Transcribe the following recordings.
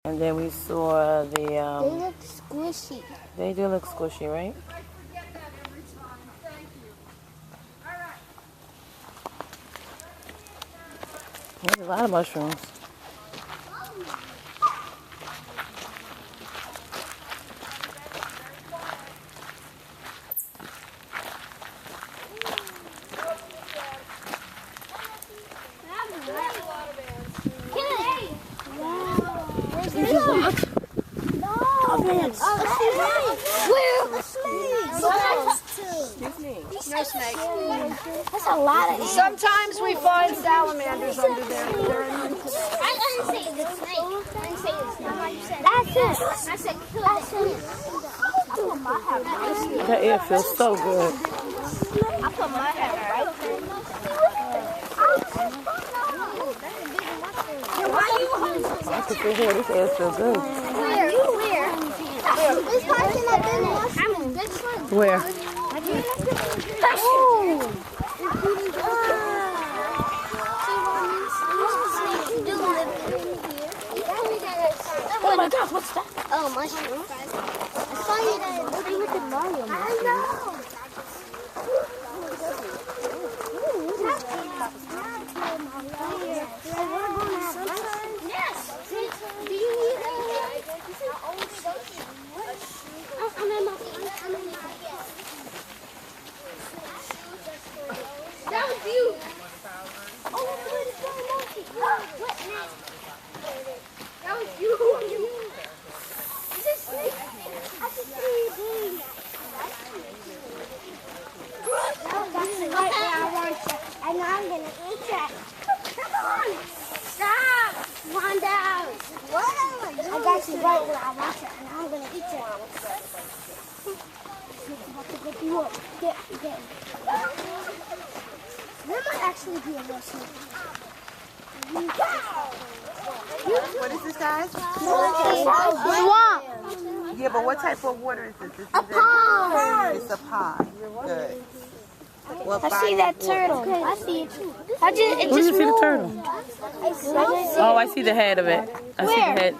And then we saw the... they look squishy. They do look squishy, right? There's a lot of mushrooms. No snakes. That's a lot of ants. Sometimes we find salamanders under there. I didn't say the snake. I didn't say the snake. That's it. I said that's it. That air feels so good. I put my head right. I can feel here. This air feels good. Where? This person I've been watching. This one. Where? Oh my gosh, what's that? Oh, mushroom. I saw you that. They look at Mario. I know. Yes. Do you need that? That was you. Oh, what next? That was you. Is this snake? I can see you doing that. Right now, I want you. I know I'm going to eat that. Come on. Stop. Come on down. What? I got you right where I want you, and I'm going to eat you. I'm about to get you up. Get. There might actually be a real snake. What is this, guys? Swamp. Yeah, but what type of water is this? This is A pond. It's a pond. Good. What I see that turtle. I see it too. Where do you see the turtle? Oh, I see the head of it. I see the head.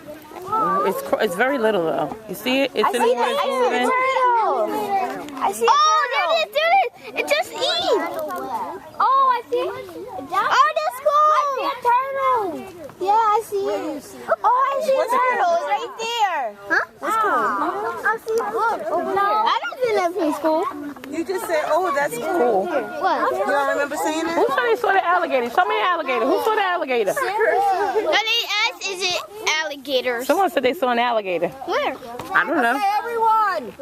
It's very little though. You see it? It's in the water. I see it. Oh, there it is. It just eat. Oh, I see it. Oh, that's cool. I see a turtle. Yeah, I see it. Oh, I see a turtle. It's right there. Huh? That's cool. I see it. Look, over there. I don't think that thing's cool. You just said, oh, that's cool. What? You don't remember saying that? Who saw they saw the alligator? Show me an alligator. Who saw the alligator? No, they asked, is it alligators? Someone said they saw an alligator. Where? I don't know. Hey, everyone!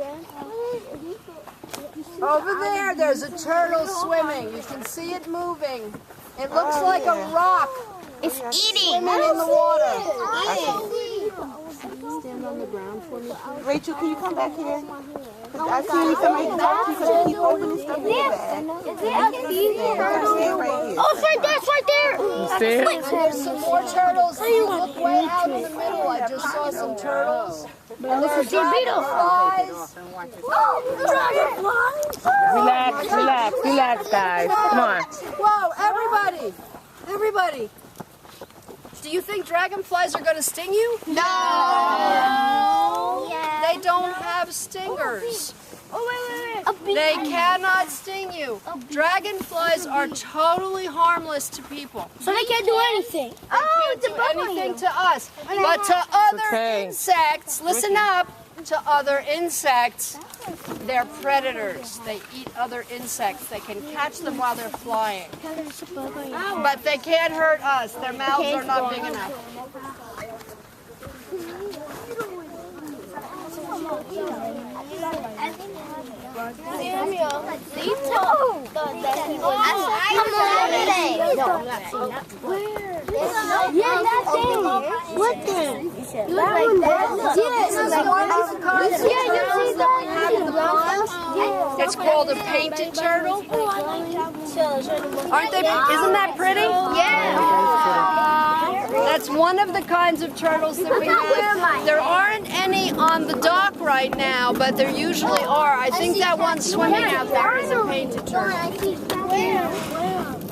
Over there, there's a turtle swimming. You can see it moving. It looks like a rock It's eating. swimming in the water. Stand on the ground for me. Rachel, can you come back here? I see somebody talk to you, so keep opening stuff in the bag. Stay right here. Oh, it's right there. It's right there. You see it? There's some more turtles. Look way out in the middle. I just saw some turtles. And there's dragonflies. Relax, guys. Come on. Whoa, everybody. Do you think dragonflies are going to sting you? No. They don't have stingers. Oh, wait. They cannot sting you. Dragonflies are totally harmless to people. So they can't do anything. Oh, it's a bug on Anything you. to us. But to other okay. insects, listen up, to other insects, they're predators. They eat other insects. They can catch them while they're flying. But they can't hurt us. Their mouths are not big enough. Samuel, they told come on today. No, I'm not seeing that. Where? Yeah, that thing. What thing? Like that? It's called a painted turtle. Aren't they? Isn't that pretty? Yeah. That's one of the kinds of turtles that we have. There aren't any on the dock right now, but there usually are. I think that one swimming out there is a painted turtle.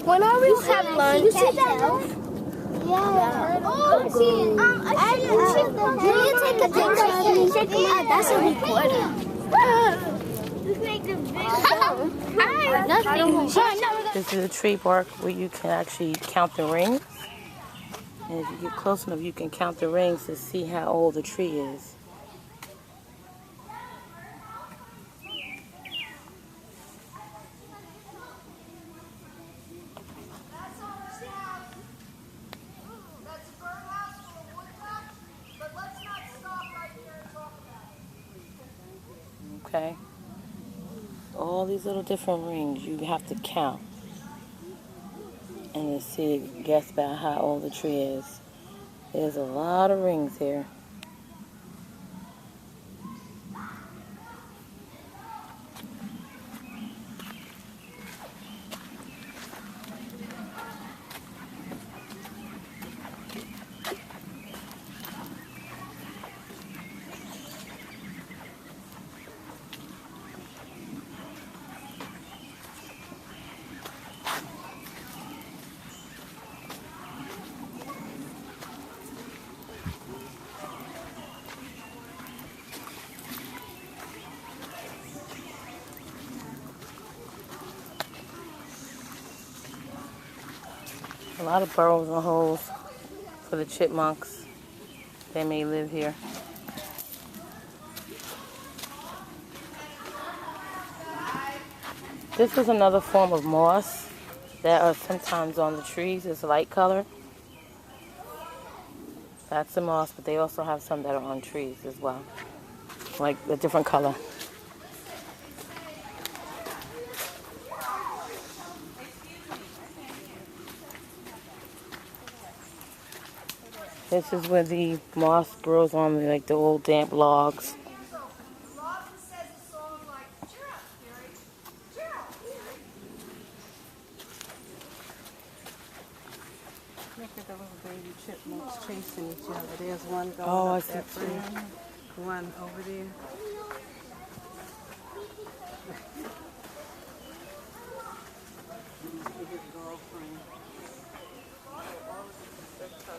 When I was have lunch, you see that? Yeah. Oh, I see it. That's a recorder. This is a tree bark where you can actually count the rings. And if you get close enough, you can count the rings to see how old the tree is. Okay? All these little different rings you have to count. And to see, guess about how old the tree is. There's a lot of rings here. A lot of burrows and holes for the chipmunks. They may live here. This is another form of moss that are sometimes on the trees. It's light color. That's the moss, but they also have some that are on trees as well, like a different color. This is where the moss grows on like the old damp logs. Look at the little baby chipmunks chasing each other. There's one going Oh, I up see that two. tree. One over there.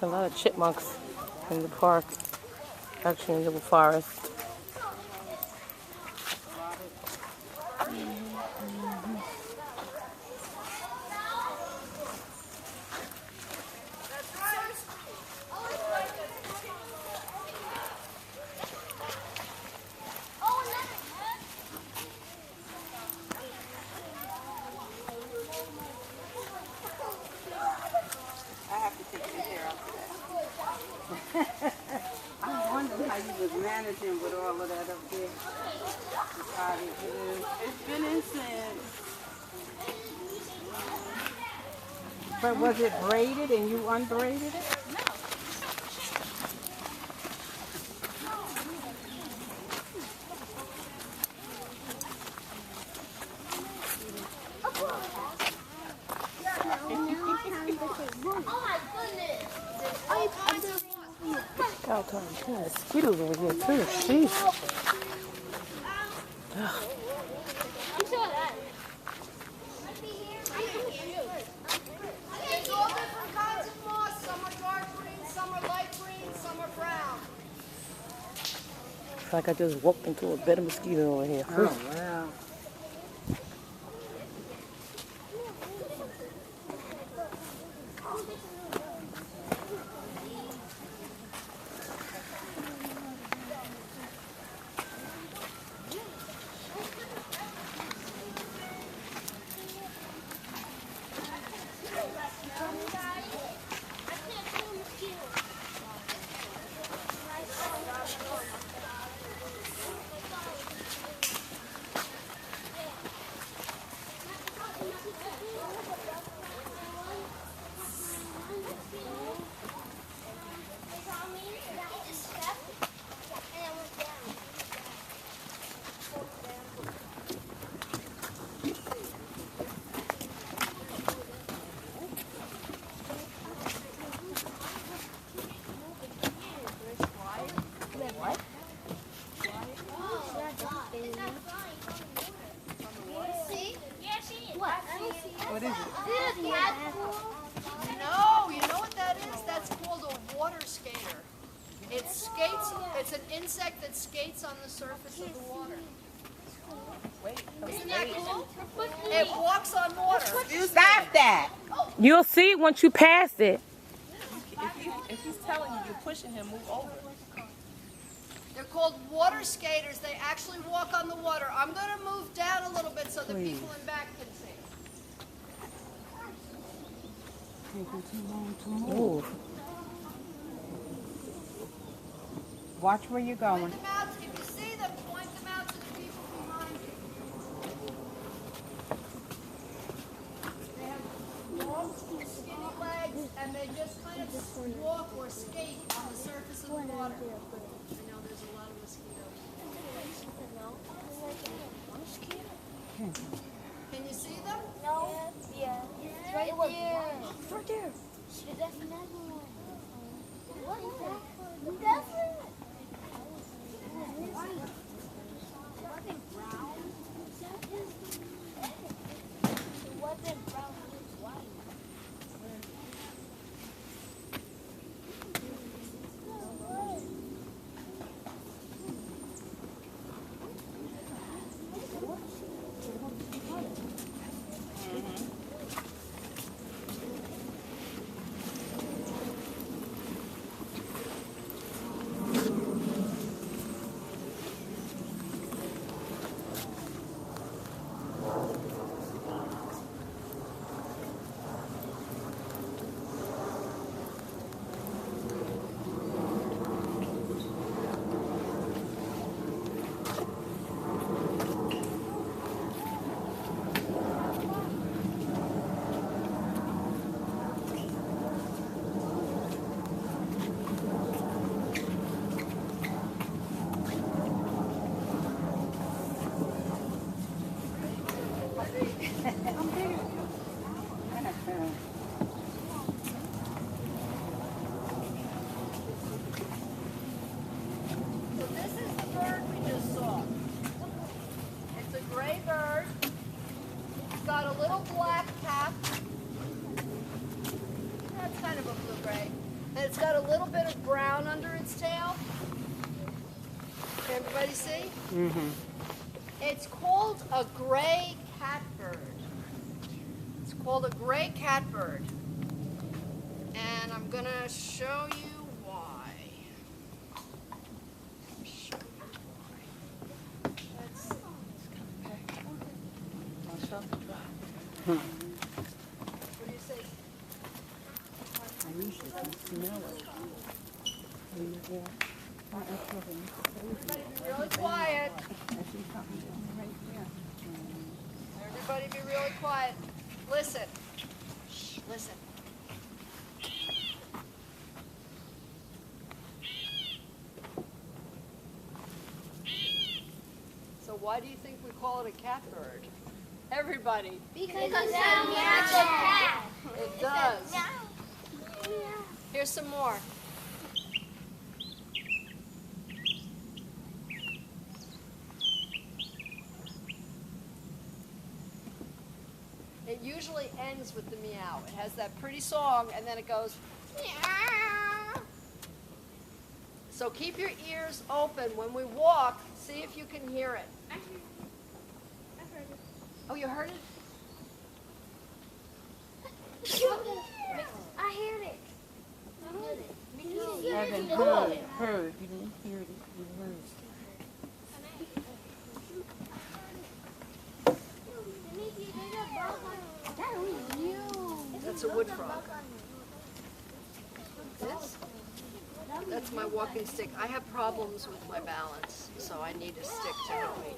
A lot of chipmunks in the park, actually in the forest. I wonder how you was managing with all of that up there. It's been incense. But was it braided and you unbraided it? God, there are mosquitoes over here too. Jeez. There's all different kinds of moss. Some are dark green, some are light green, some are brown. It's like I just walked into a bed of mosquitoes over here. Oh, wow. It skates. It's an insect that skates on the surface of the water. Isn't that cool? It walks on water. Stop that. You'll see once you pass it. If he's telling you, you're pushing him, move over. They're called water skaters. They actually walk on the water. I'm going to move down a little bit so the people in back can see. Ooh. Watch where you're going. Point them out. If you see them, point them out to the people behind you. They have long, skinny legs, and they just kind of walk or skate on the surface of the water. I know there's a lot of mosquitoes. Can you see them? No. Yeah. It's right there. It's right there. That's another one. What is that? That's it. Wasn't brown. It wasn't brown. It was white. So this is the bird we just saw. It's a gray bird. It's got a little black cap. That's kind of a blue-gray. And it's got a little bit of brown under its tail. Can everybody see? Mm-hmm. It's called a gray catbird. It's called a gray catbird. And I'm going to show you why. Let's see. What do you say? Everybody be really quiet. Everybody be really quiet. Listen. Shh, listen. So why do you think we call it a catbird? Everybody. Because it sounds like a cat. It does. Here's some more. It usually ends with the meow. It has that pretty song, and then it goes meow. So keep your ears open when we walk. See if you can hear it. I heard it. Oh, you heard it? I heard it. You haven't heard. You didn't hear it. You heard. That's a wood frog. That's my walking stick. I have problems with my balance, so I need a stick to help me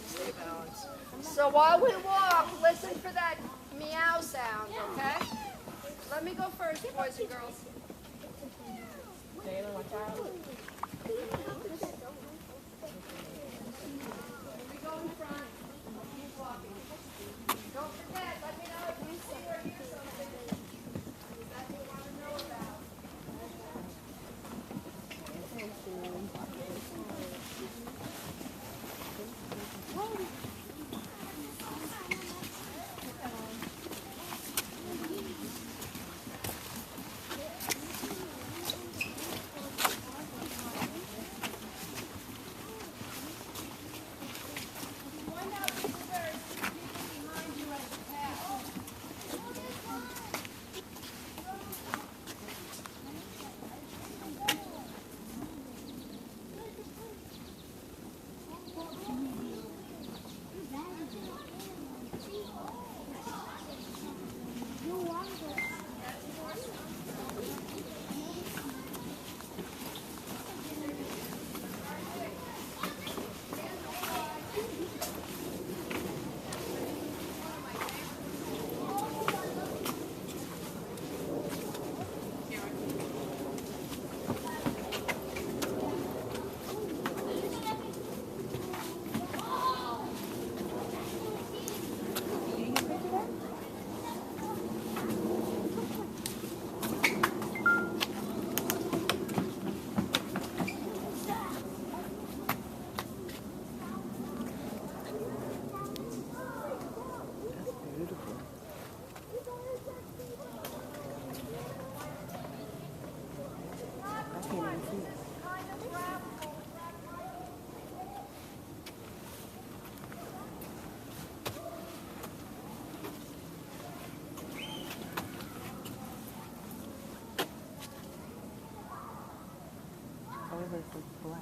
stay balanced. So while we walk, listen for that meow sound, okay? Let me go first, boys and girls. We go in front. Keep walking. Don't forget, let me know if you see or hear something that you want to know about. this is black.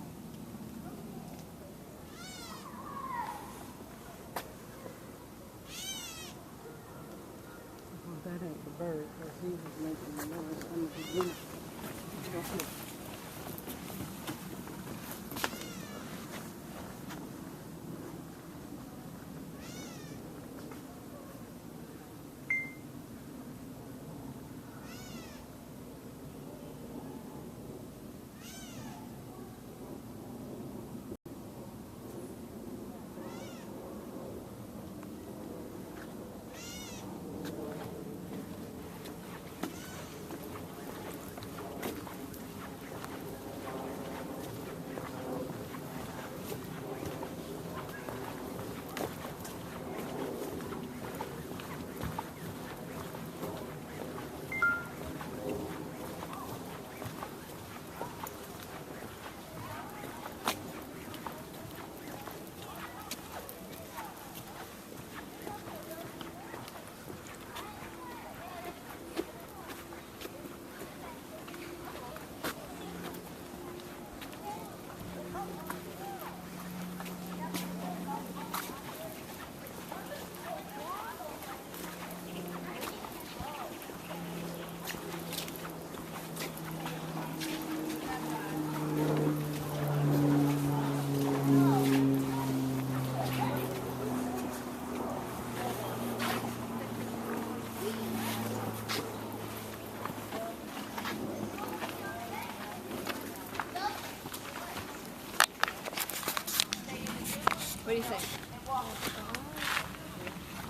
Well, that ain't the bird, because he was making the noise in the beginning. What do you think?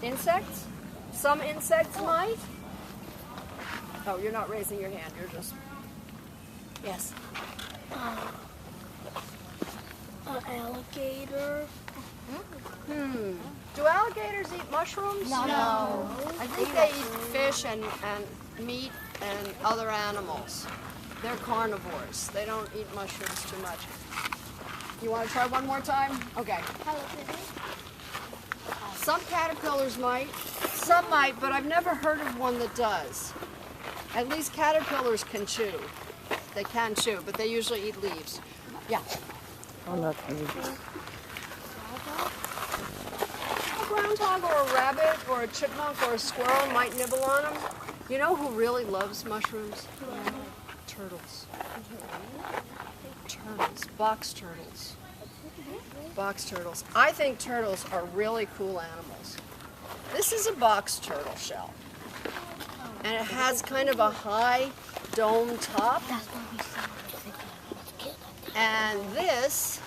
Insects? Some insects might? Oh, you're not raising your hand. You're just... Yes. An alligator. Do alligators eat mushrooms? No. I think they eat fish and meat and other animals. They're carnivores. They don't eat mushrooms too much. You want to try one more time? Okay. Some caterpillars might, some might, but I've never heard of one that does. At least caterpillars can chew. They can chew, but they usually eat leaves. Yeah. Oh, no. A groundhog or a rabbit or a chipmunk or a squirrel might nibble on them. You know who really loves mushrooms? Turtles. Turtles. Box turtles. Box turtles. I think turtles are really cool animals. This is a box turtle shell. And it has kind of a high dome top. And this,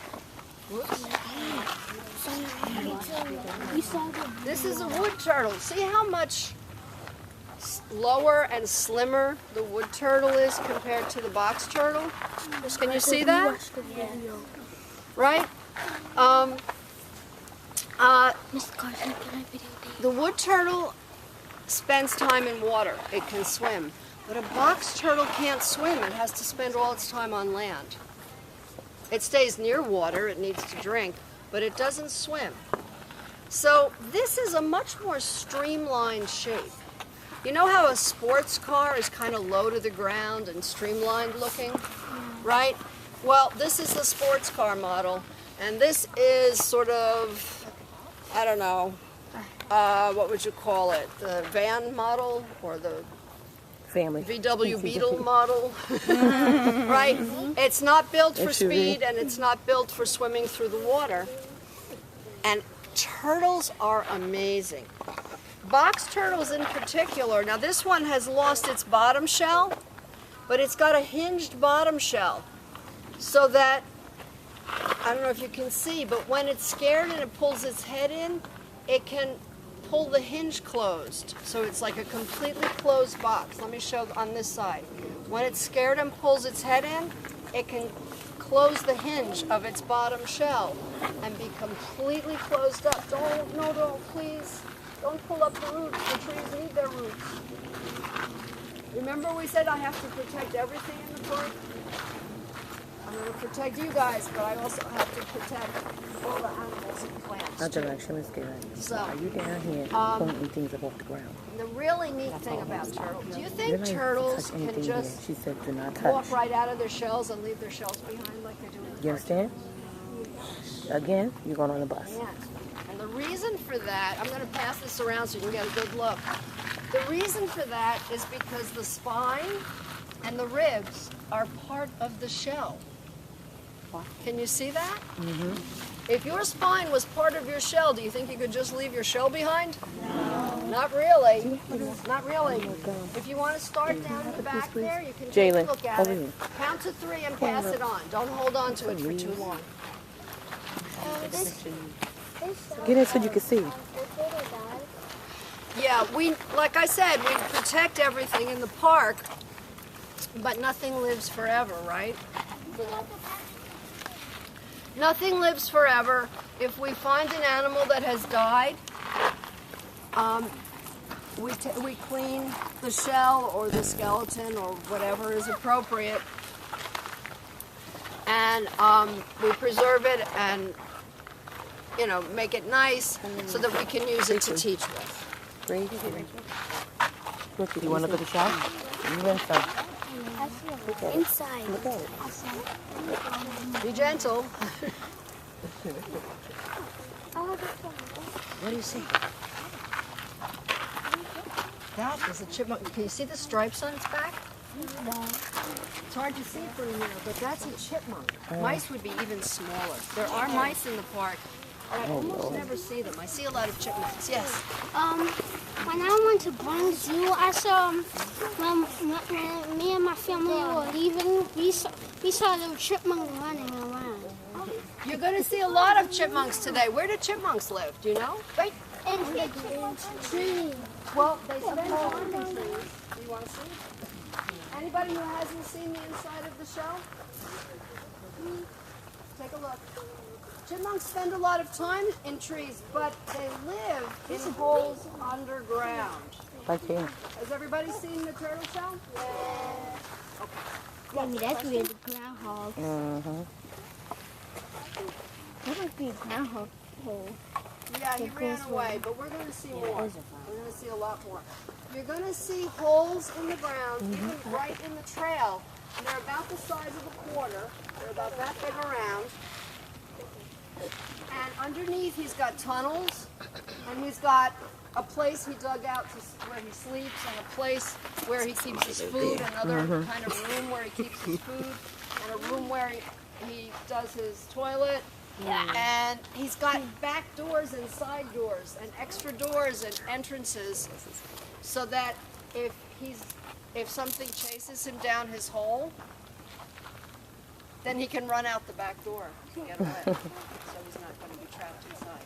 this is a wood turtle. See how much lower and slimmer the wood turtle is compared to the box turtle? Can you see that? Right? The wood turtle spends time in water. It can swim. But a box turtle can't swim. It has to spend all its time on land. It stays near water. It needs to drink, but it doesn't swim. So this is a much more streamlined shape. You know how a sports car is kind of low to the ground and streamlined looking, right? Well, this is the sports car model, and this is sort of, I don't know, what would you call it? The van model or the Family. VW Beetle model, right? It's not built for speed and it's not built for swimming through the water. And turtles are amazing. Box turtles in particular, now this one has lost its bottom shell, but it's got a hinged bottom shell so that, I don't know if you can see, but when it's scared and it pulls its head in, it can pull the hinge closed. So it's like a completely closed box. Let me show on this side. When it's scared and pulls its head in, it can close the hinge of its bottom shell and be completely closed up. Don't, please. Don't pull up the roots. The trees need their roots. Remember we said I have to protect everything in the park? I'm going to protect you guys, but I also have to protect all the animals and plants. Our direction is good. So, Are you down here pointing things up off the ground? the really neat thing about turtles, do you think You're not turtles touch can anything just here. She said do not walk touch. right out of their shells and leave their shells behind like they do in the You understand? Again, you're going on the bus. Yeah. And the reason for that, I'm going to pass this around so you can get a good look. The reason for that is because the spine and the ribs are part of the shell. Can you see that? Mm-hmm. If your spine was part of your shell, do you think you could just leave your shell behind? No. Not really. Not really. If you want to start down in the back there, you can take a look at it. Count to 3 and pass it on. Don't hold on to it for too long. Get in so you can see. Yeah, like I said, we protect everything in the park, but nothing lives forever, right? Nothing lives forever. If we find an animal that has died, we clean the shell or the skeleton or whatever is appropriate, and we preserve it and, you know, make it nice so that we can use it to teach with. You want to go to the shop? You went some. Inside. Look at it. Be gentle. What do you see? That is a chipmunk. Can you see the stripes on its back? It's hard to see from here, but that's a chipmunk. Mice would be even smaller. There are mice in the park, but I almost never see them. I see a lot of chipmunks. Yes. When I went to Bronx Zoo, I saw when me and my family were leaving. We saw little chipmunks running around. You're going to see a lot of chipmunks today. Where do chipmunks live? Do you know? Right in the tree. Well, they spend time in trees. Do you want to see? Anybody who hasn't seen the inside of the shell? Take a look. Chipmunks spend a lot of time in trees, but they live in holes underground. Right here. Has everybody seen the turtle shell? Yeah. Okay. Maybe that's where the groundhog. Mm-hmm. That might be a groundhog hole. Yeah, he ran away, but we're going to see more. We're going to see a lot more. You're going to see holes in the ground, even right in the trail. And they're about the size of a quarter. They're about that big around. And underneath he's got tunnels, and he's got a place he dug out where he sleeps, and a place where he keeps his food, another kind of room where he keeps his food, and a room where he does his toilet. Yeah. And he's got back doors and side doors and extra doors and entrances so that if something chases him down his hole, then he can run out the back door to get away. So he's not going to be trapped inside.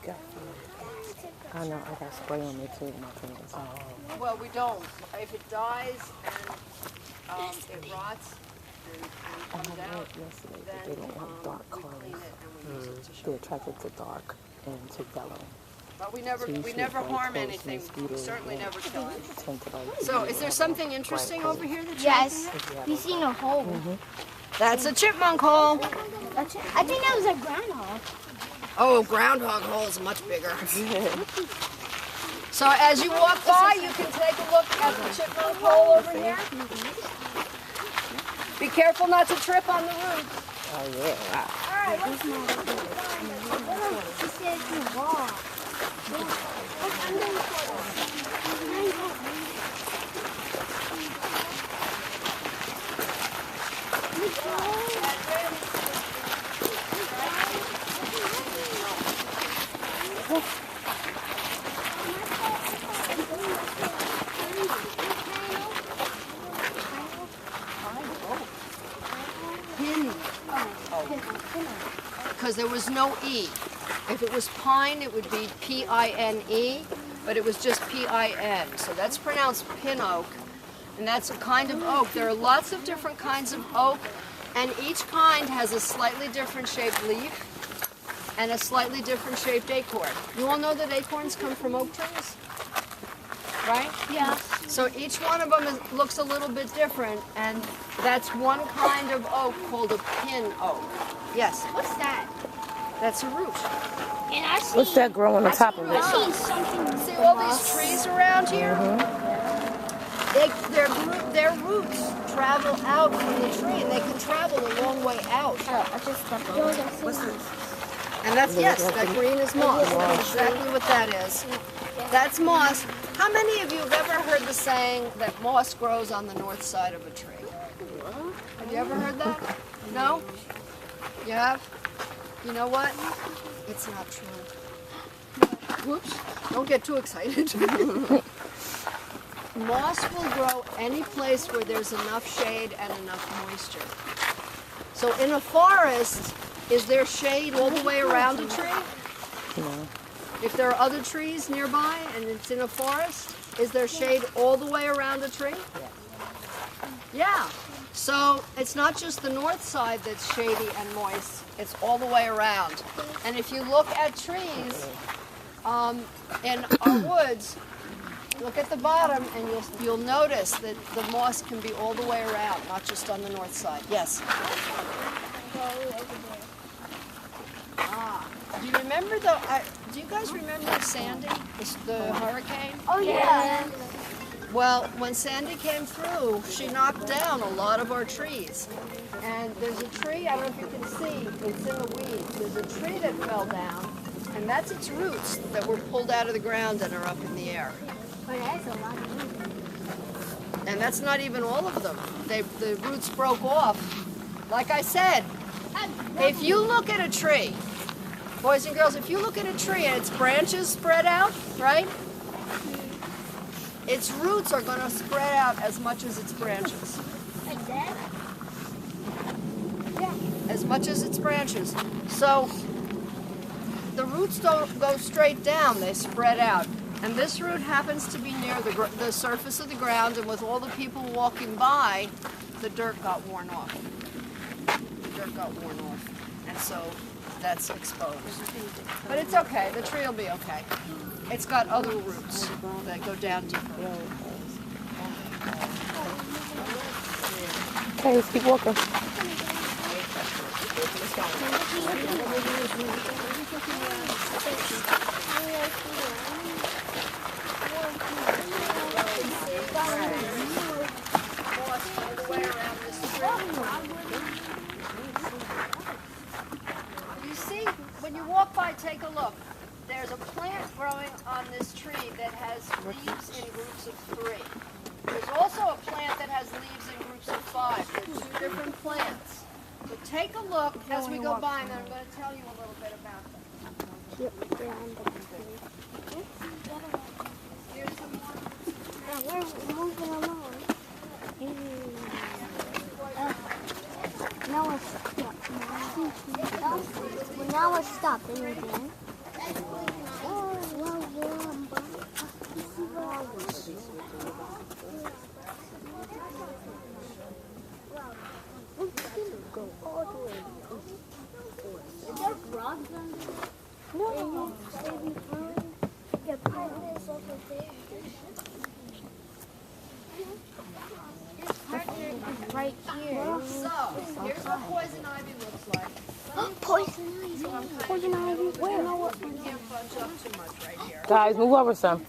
Yes. I know, I got spray on me too. My fingers. Well, we don't. If it dies and it rots and comes out, Yesterday, then they don't want dark we colors. clean it and we use it to show. They're attracted to dark and to yellow. But we never harm anything. We certainly never kill anything. So is there something interesting over here that you're Yes. We seen a hole. That's a chipmunk hole. I think that was a groundhog. Oh, groundhog hole is much bigger. So as you walk by, you can take a look at the chipmunk hole over here. Be careful not to trip on the roof. Oh, yeah. Wow. All right, let's She said to walk. Because there was no E. If it was pine, it would be P-I-N-E, but it was just P-I-N. So that's pronounced pin oak, and that's a kind of oak. There are lots of different kinds of oak, and each kind has a slightly different shaped leaf and a slightly different shaped acorn. You all know that acorns come from oak trees? right? Yeah. So each one of them looks a little bit different, and that's one kind of oak called a pin oak. Yes, What's that? that's a root. And I see. What's that growing on top of I it? see something. See all these trees around here? Their roots travel out from the tree, and they can travel a long way out. I just stepped over. What's this? And that's, yes, that green is moss. That's exactly what that is. That's moss. How many of you have ever heard the saying that moss grows on the north side of a tree? Have you ever heard that? No? You have? You know what? It's not true. Whoops. Don't get too excited. Moss will grow any place where there's enough shade and enough moisture. So in a forest, is there shade all the way around a tree? No. If there are other trees nearby and it's in a forest, is there shade all the way around a tree? Yeah. So it's not just the north side that's shady and moist, it's all the way around. And if you look at trees in our woods, look at the bottom and you'll notice that the moss can be all the way around, not just on the north side. Yes? Do you remember do you guys remember Sandy, the hurricane? Oh, yeah. Well, when Sandy came through, she knocked down a lot of our trees. And there's a tree, I don't know if you can see, it's in the weeds. There's a tree that fell down, and that's its roots that were pulled out of the ground and are up in the air. But that's a lot of And that's not even all of them. The roots broke off. Like I said, if you look at a tree, boys and girls, if you look at a tree and its branches spread out, right? Its roots are going to spread out as much as its branches. Like that? Yeah, as much as its branches. So the roots don't go straight down, they spread out. And this root happens to be near the surface of the ground, and with all the people walking by, the dirt got worn off. The dirt got worn off. And so that's exposed. But it's okay, the tree will be okay. It's got other roots that go down deeper. Okay, let's keep walking. You see, when you walk by, take a look. There's a plant growing on this tree that has leaves in groups of 3. There's also a plant that has leaves in groups of 5. They're 2 different plants. So take a look as we go by, and then I'm going to tell you a little bit about them. Here's some more. We're moving along. Now we're stopped. Now we're stopped. Again. Go all the way. Is there frogs on there? No. Your partner is over there. His partner is right here. So, here's what poison ivy looks like. Poison ivy. Poison ivy. Where? You can't bunch up too much right here. Guys, move over some.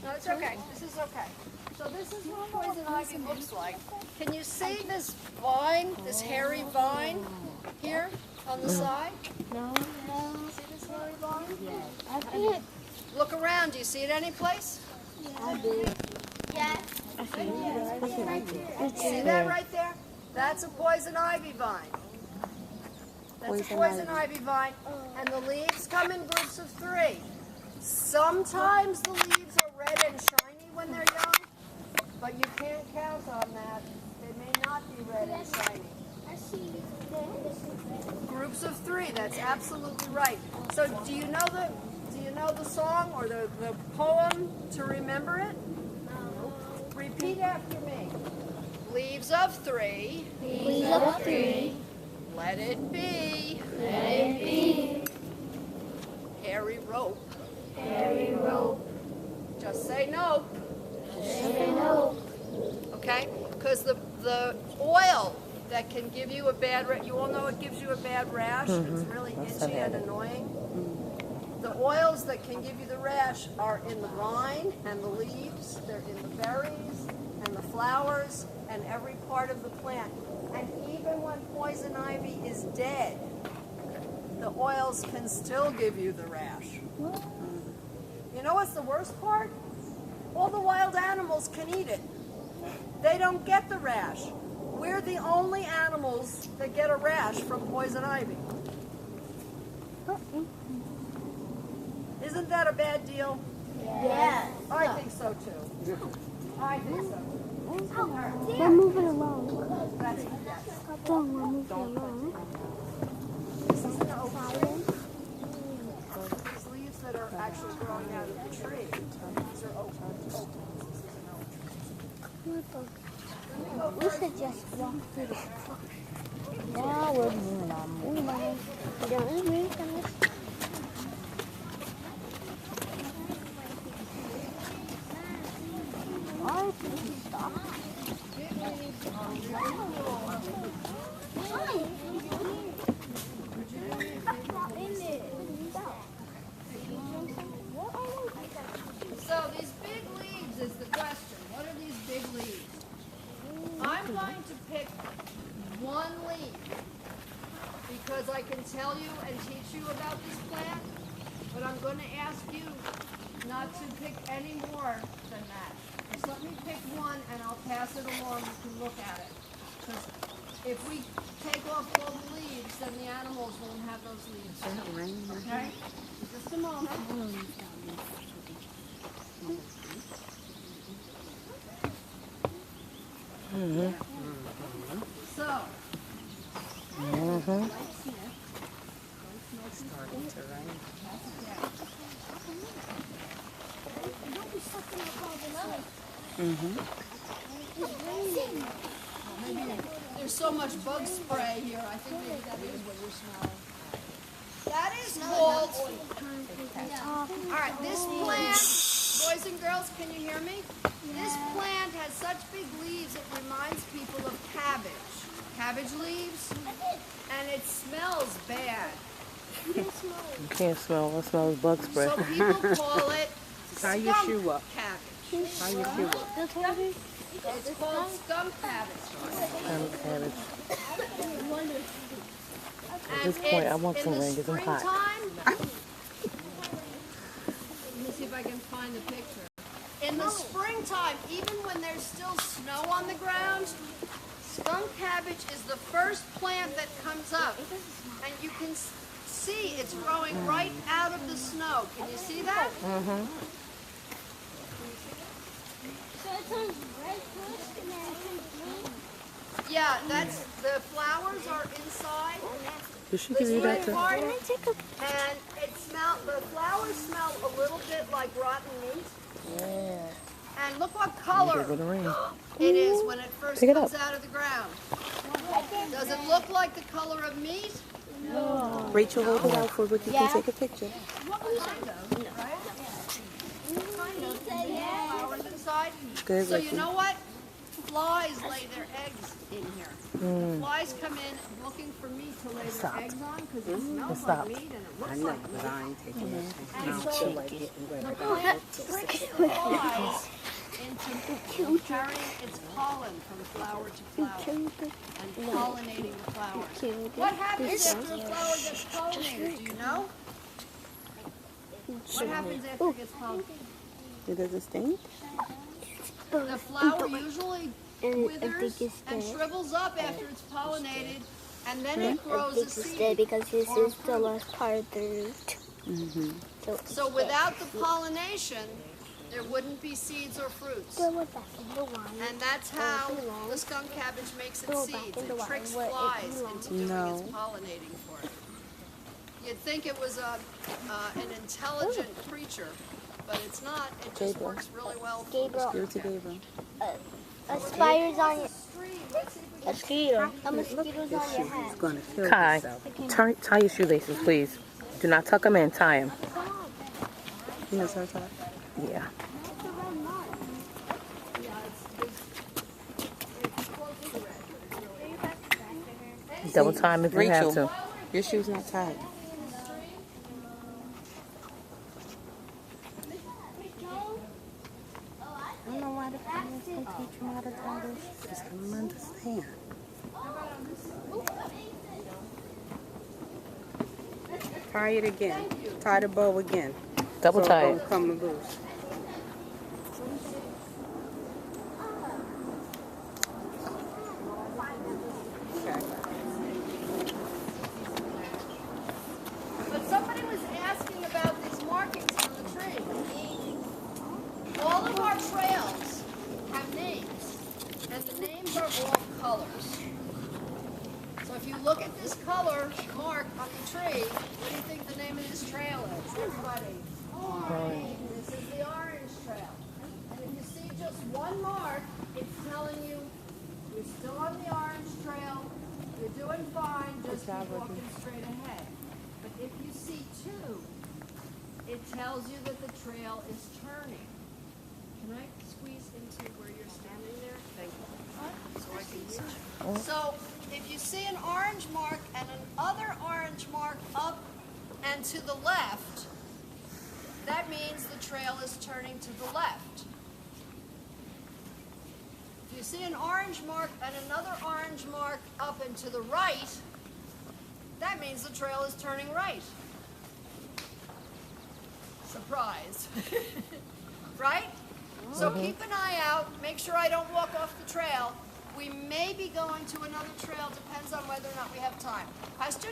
No, it's okay. This is okay. So this is what poison ivy looks like. Can you see this vine, this hairy vine here on the side? No. See this hairy vine? I can't. Look around. Do you see it any place? Yes. See that right there? That's a poison ivy vine. That's a poison ivy vine. And the leaves come in groups of 3. Sometimes the leaves are red and shiny when they're young, but you can't count on that. They may not be red and shiny. I see. Groups of 3, that's absolutely right. So do you know the song or the poem to remember it? Repeat after me. Leaves of 3. Leaves of 3. Let it be. Let it be. Hairy rope. Hairy rope. Just say nope. Okay? Because the oil that can give you a bad rash, you all know it gives you a bad rash. It's really itchy and annoying. The oils that can give you the rash are in the rind and the leaves, they're in the berries and the flowers and every part of the plant. And even when poison ivy is dead, the oils can still give you the rash. You know what's the worst part? All the wild animals can eat it. They don't get the rash. We're the only animals that get a rash from poison ivy. Isn't that a bad deal? Yeah. I think so too. I think so. We're moving along. That's, We're moving along. this is an oak tree. These leaves that are actually growing out of the tree, these are oak. We should just walk through the park. Now we're moving on. Don't move. Why did you stop? So these big leaves is the question. What are these big leaves? I'm going to pick one leaf because I can tell you and teach you about this plant, but I'm going to ask you not to pick any more than that. Just let me pick one and I'll pass it along. You can look at it. Because if we take off all the leaves, then the animals won't have those leaves. Okay? Just a moment. So, there's so much bug spray here. I think maybe that is what you're smelling. That is called. All right, this plant, boys and girls, can you hear me? This plant has such big leaves it reminds people of cabbage leaves, and it smells bad. You can't smell. It smells bug spray. So people call it Tie your shoe up. cabbage. Tie your shoe up. It's called skunk cabbage. At this point, I want some rain because I'm hot. Let me see if I can find the picture. In the springtime, even when there's still snow on the ground, skunk cabbage is the first plant that comes up. And you can see it's growing right out of the snow. Can you see that? So it turns red first and then it turns green? Yeah, that's the flowers are inside. Did she give you that too? And the flowers smell a little bit like rotten meat. Yeah. And look what color Give it a ring. it is when it first Pick it comes up. out of the ground. Does it look like the color of meat? Rachel, hold it out for Ricky can take a picture. Flowers inside. Good, So Ricky. you know what? Flies lay their eggs in here. Flies come in looking for meat to lay their eggs on because it smells like meat and it looks like meat. But I ain't taking it. And so the plant tricks the flies into carrying its pollen from flower to flower and pollinating the flowers. What happens after a flower gets pollinated? Do you know? What happens after it gets pollinated? It doesn't stink? The flower usually withers and shrivels up after it's pollinated, and then it grows a seed. Because this is the last part of the root. So without the pollination, there wouldn't be seeds or fruits. And that's how the skunk cabbage makes its seeds. It tricks flies into doing its pollinating for it. You'd think it was an intelligent creature, but it's not. It just works really well for Gabriel, Give it to Gabriel. a spider's on your a mosquito's on your head. It's going to kill Kai, yourself. tie your shoelaces, please. Do not tuck them in. Tie them. You know, sometimes. Yeah. Double time if you have Rachel, to. your shoe's not tied. I don't know why the parents don't teach them how to tie their shoes. I don't understand. Tie it again. Tie the bow again. Double So tie it it. won't come loose. But somebody was asking about these markings on the tree. All of our trails have names, and the names are all colors. So if you look at this color mark on the tree, what do you think the name of this trail is, everybody? Orange. This is the orange trail. And if you see just one mark, it's telling you you're still on the orange trail, you're doing fine, just keep walking straight ahead. But if you see two, it tells you that the trail is turning. Can I squeeze into where you're standing there? Thank you. So I can reach. So if you see an orange mark and another orange mark up and to the left, that means the trail is turning to the left. If you see an orange mark and another orange mark up and to the right, that means the trail is turning right. Surprise. Right? So keep an eye out. Make sure I don't walk off the trail. We may be going to another trail. Depends on whether or not we have time. Question?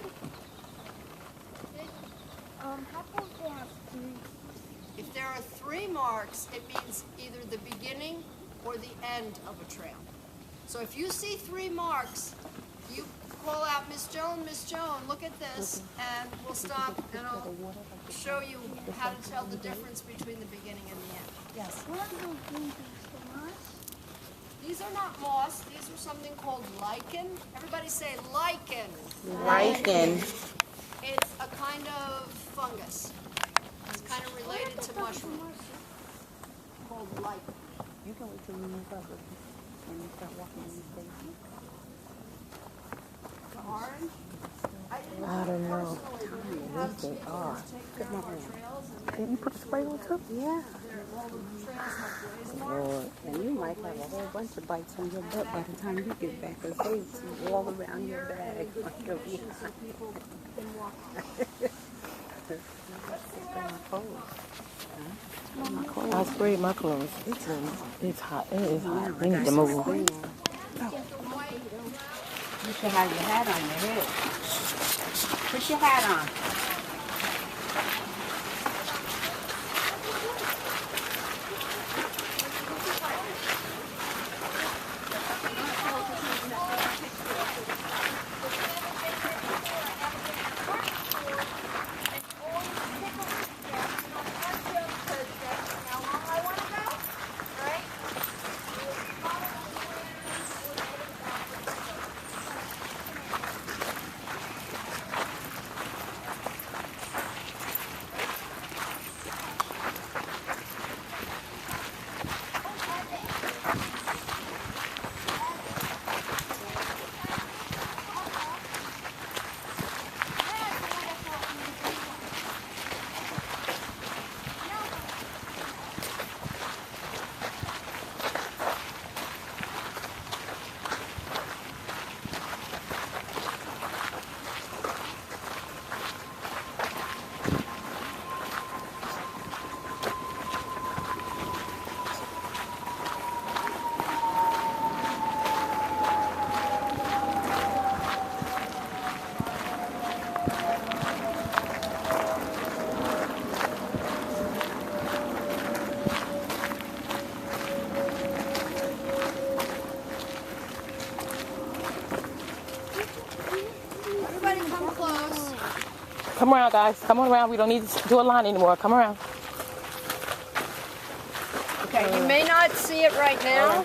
How come they have three? If there are 3 marks, it means either the beginning or the end of a trail. So if you see 3 marks, you call out, Miss Joan, look at this, and we'll stop and I'll show you how to tell the difference between the beginning and the end. Yes? What are those green things? These are not moss. These are something called lichen. Everybody say lichen. Lichen. It's a kind of fungus. It's kind of related to mushrooms. Called lichen. You can wait till you move up and you start walking in these things. The orange. I don't know. Yes, they are. Take care of our trails and Did you put the spray on too? Yeah. all the trails have blaze marks. Lord. And you might have a whole bunch of bites on your butt by the time you get back, because they all around your bag. People can walk. I sprayed my clothes. It's hot. It is hot. We need to move. You should have your hat on your head. Put your hat on. Everybody come close. Come around, guys. Come on around. We don't need to do a line anymore. Come around. Okay, you may not see it right now,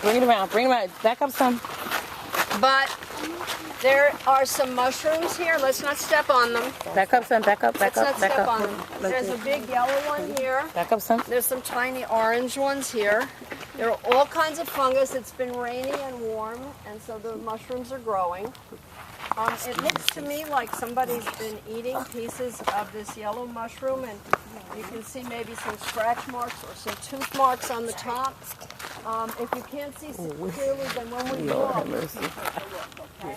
Bring it around. Bring it around. Back up some. but there are some mushrooms here. Let's not step on them. Back up some. Back up. Back Let's up. not Back step up. on them. There's a big yellow one here. Back up some. There's some tiny orange ones here. There are all kinds of fungus. It's been rainy and warm, and so the mushrooms are growing. It looks to me like somebody's been eating pieces of this yellow mushroom, and you can see maybe some scratch marks or some tooth marks on the top. If you can't see clearly, then when we go up, we can take a look, okay?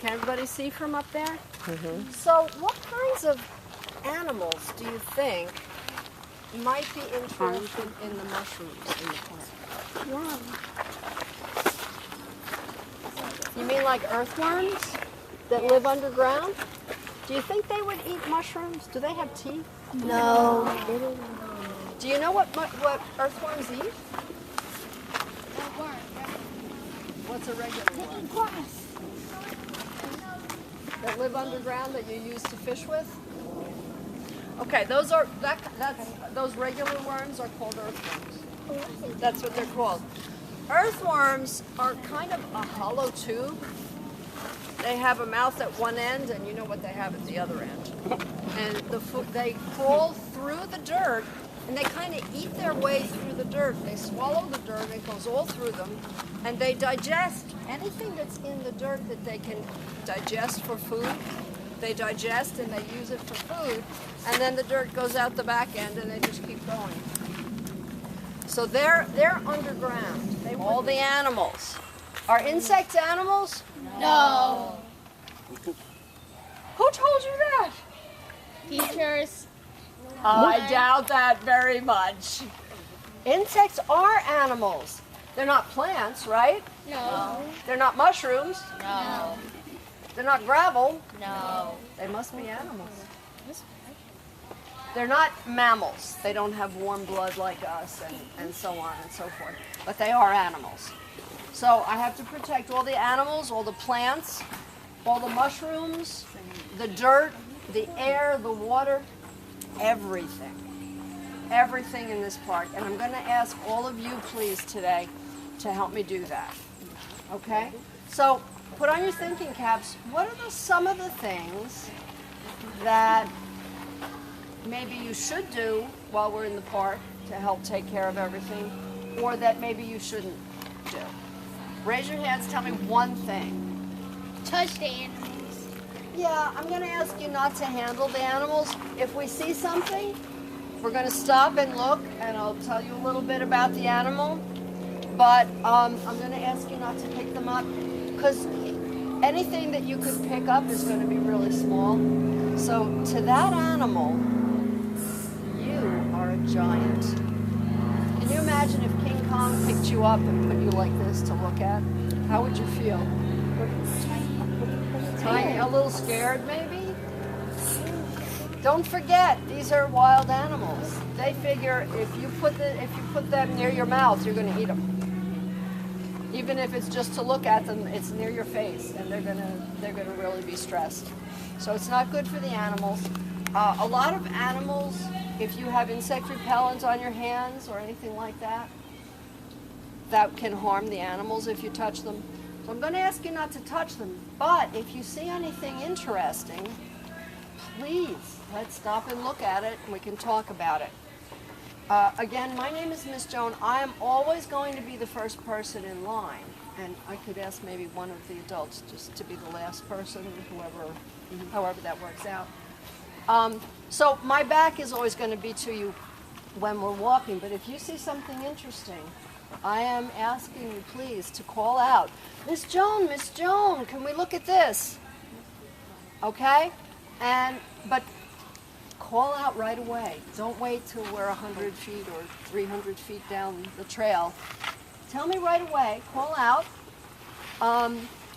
Can everybody see from up there? Mm-hmm. So what kinds of animals do you think might be interested in the mushrooms in the plant? You mean like earthworms that live underground? Do you think they would eat mushrooms? Do they have teeth? No. Do you know what earthworms eat? What's a regular worm? Grass. That live underground that you use to fish with? Okay, those regular worms are called earthworms. That's what they're called. Earthworms are kind of a hollow tube. They have a mouth at one end, and you know what they have at the other end. And they crawl through the dirt, and they kind of eat their way through the dirt. They swallow the dirt, it goes all through them, and they digest anything that's in the dirt that they can digest for food. They digest and they use it for food, and then the dirt goes out the back end, and they just keep going. So they're underground. All the animals. Are insects animals? No. Who told you that? Teachers. I doubt that very much. Insects are animals. They're not plants, right? No. They're not mushrooms. No. They're not gravel. No. They must be animals. They're not mammals. They don't have warm blood like us and so on and so forth. But they are animals. So I have to protect all the animals, all the plants, all the mushrooms, the dirt, the air, the water, everything. Everything in this park. And I'm going to ask all of you, please, today to help me do that. Okay? So put on your thinking caps. What are some of the things that maybe you should do while we're in the park to help take care of everything, or that maybe you shouldn't do? Raise your hands, tell me one thing. Touch the animals. Yeah, I'm going to ask you not to handle the animals. If we see something, we're going to stop and look, and I'll tell you a little bit about the animal. But I'm going to ask you not to pick them up, because anything that you could pick up is going to be really small. So to that animal, you are a giant. Can you imagine if King Kong picked you up and put you like this to look at? How would you feel? Tiny, a little scared maybe? Don't forget, these are wild animals. They figure if you put them near your mouth, you're going to eat them. Even if it's just to look at them, it's near your face, and they're gonna really be stressed. So it's not good for the animals. A lot of animals, if you have insect repellent on your hands or anything like that, that can harm the animals if you touch them. So I'm going to ask you not to touch them. But if you see anything interesting, please, let's stop and look at it, and we can talk about it. Again, my name is Miss Joan. I am always going to be the first person in line. And I could ask maybe one of the adults just to be the last person, however that works out. So my back is always going to be to you when we're walking. But if you see something interesting, I am asking you, please, to call out, Miss Joan, can we look at this? Okay? But call out right away. Don't wait till we're 100 feet or 300 feet down the trail. Tell me right away. Call out.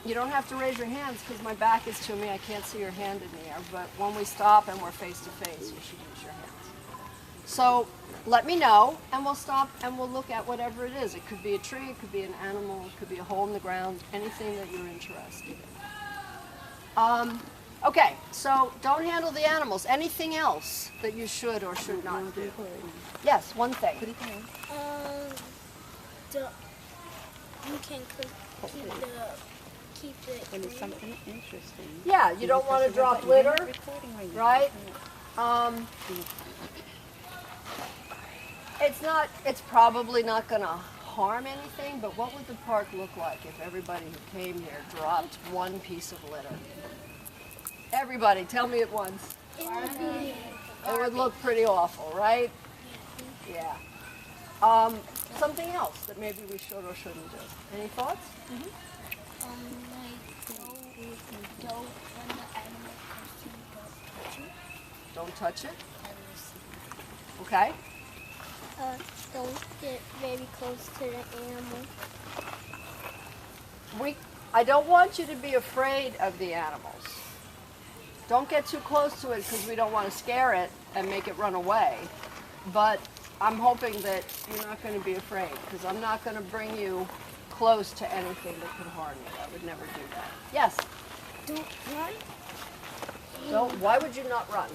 You don't have to raise your hands because my back is to me. I can't see your hand in the air. But when we stop and we're face to face, you should use your hands. So let me know, and we'll stop and we'll look at whatever it is. It could be a tree, it could be an animal, it could be a hole in the ground, anything that you're interested in. Okay, so don't handle the animals. Anything else that you should or should not do? Yes, one thing. You can keep it. When it's something interesting. Yeah, you don't want to drop litter, right? It's probably not going to harm anything, but what would the park look like if everybody who came here dropped one piece of litter? Everybody, tell me at once. It would look pretty awful, right? Yeah. Something else that maybe we should or shouldn't do. Any thoughts? Don't touch it. Okay. Don't get very close to the animal. I don't want you to be afraid of the animals. Don't get too close to it because we don't want to scare it and make it run away. But I'm hoping that you're not going to be afraid because I'm not going to bring you close to anything that could harm you. I would never do that. Yes? Don't run. Don't. Why would you not run?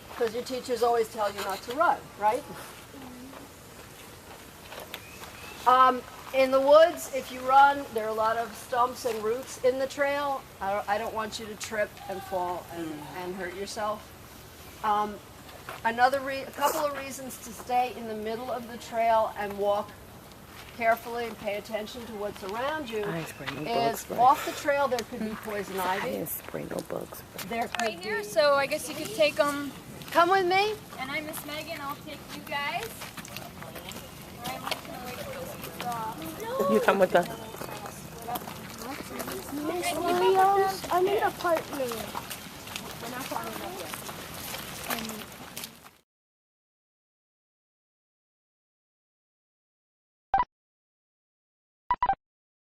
Because your teachers always tell you not to run, right? In the woods, if you run, there are a lot of stumps and roots in the trail. I don't want you to trip and fall and hurt yourself. A couple of reasons to stay in the middle of the trail and walk carefully and pay attention to what's around you is off the trail there could be poison ivy. I didn't spray no bugs. There could Right here, so I guess you could take them. Come with me. And I'm Miss Megan. I'll take you guys. I'm just gonna wait for those to drop. You come with us. Miss Williams, I need a partner. We're not calling them yet.